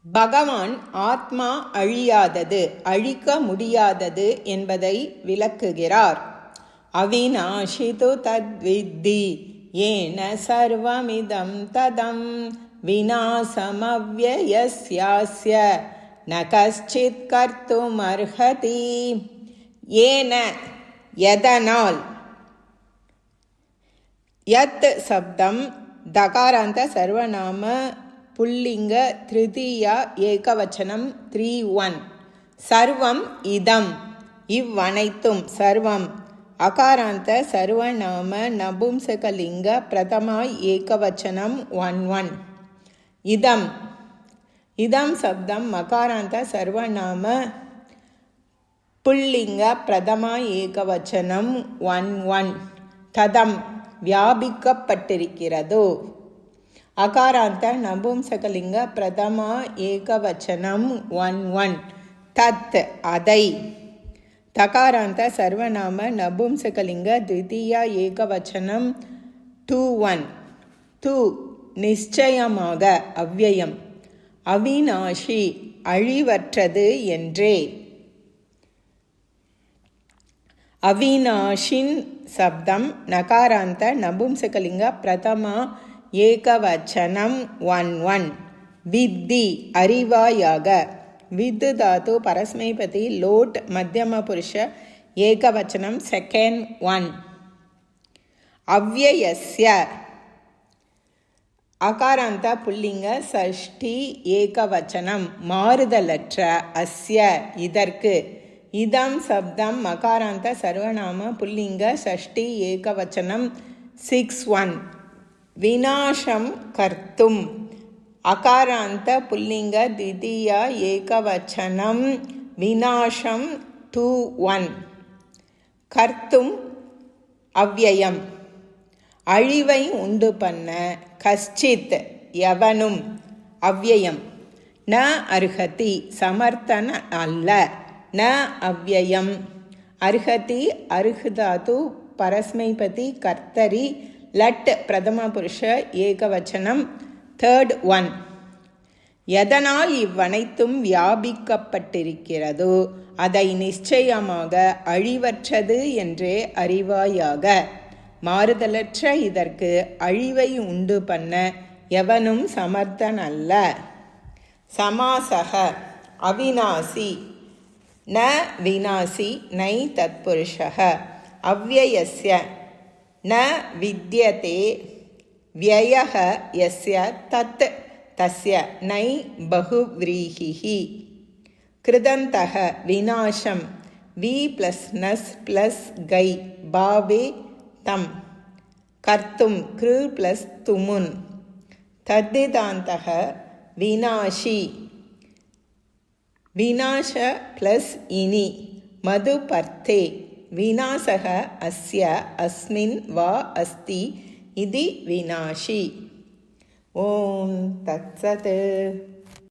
பகவான் ஆத்மா அழியாதது, அழிக்க முடியாதது என்பதை விளக்குகிறார். அவிநாஷிது தத்வித்தி ஏன சர்வமிதம் ததம் விநாசமவ்யயஸ்யாஸ்ய ந கஷ்சித் கர்த்துமர்ஹதி. ஏன எதனால், யத் சப்தம் தகாராந்த சர்வநாம புல்லிங்க திருதியா ஏகவச்சனம் 3-1. சர்வம் இதம், இவ்வனைத்தும். சர்வம் அகாராந்த சர்வநாம நபும்சகலிங்க பிரதமா ஏகவச்சனம் 1-1. இதம், இதம் சப்தம் மகாராந்த சர்வநாம புல்லிங்க பிரதமா ஏகவச்சனம் 1-1. ததம் வியாபிக்கப்பட்டிருக்கிறது. அகாராந்த நபும்சகலிங்க பிரதமா ஏகவச்சனம் 1-1. தத் அதை. தகாராந்த சர்வநாம நபும்சகலிங்க திதியா ஏகவச்சனம் 2-1. து நிச்சயமாக, அவ்யயம். அவிநாஷி அழிவற்றது என்றே. அவிநாஷின் சப்தம் நகாராந்த நபும்சகலிங்க பிரதமா ஏகவச்சனம் 1-1. வித்தி அறிவாயாக. வித்து தாத்து பரஸ்மைபதி லோட் மத்தியம புருஷ ஏகவச்சனம் 2nd 1. அவ்யயஸ்ய அகாராந்த புல்லிங்க சஷ்டி ஏகவச்சனம் மாறுதலற்ற. அஸ்ய இதற்கு. இதம் சப்தம் மகாராந்த சர்வநாம புல்லிங்க சஷ்டி ஏகவச்சனம் 6-1. விநாசம் கர்த்தும் அகாராந்த புல்லிங்க திதியா ஏகவச்சனம் விநாசம் 2-1. கர்த்தும் அவ்யயம். அழிவை உண்டு பண்ண. கஷ்சித் எவனும். அவ்யயம். ந அர்ஹதி சமர்த்தன அல்ல. ந அவ்யயம். அர்ஹதி அர்ஹதாது பரஸ்மைபதி கர்த்தரி லட் பிரதம புருஷ ஏகவச்சனம் 3rd 1. எதனால் இவ்வனைத்தும் வியாபிக்கப்பட்டிருக்கிறதோ அதை நிச்சயமாக அழிவற்றது என்றே அறிவாயாக. மாறுதலற்ற இதற்கு அழிவை உண்டு பண்ண எவனும் சமர்த்தன் அல்ல. சமாசக அவிநாசி ந விநாசி நை தத்புருஷக. அவ்யயஸ்ய ந வித்யதே வ்யயஹ யஸ்ய தத் தஸ்ய நை பகுவ்ரீஹிஹி. கிருதந்தஹ விநாசம் வி ப்ளஸ் நஸ் ப்ளஸ் கை பாவே தம். கர்த்தும் கிரு ப்ளஸ் துமுன். தத்திதாந்தஹ விநாஷி விநாச ப்ளஸ் இனி மதுபர்த்தே. விநாசக அஸ்ய அஸ்மின் வா அஸ்தி இதி விநாஷி. ஓம் தத்சத்.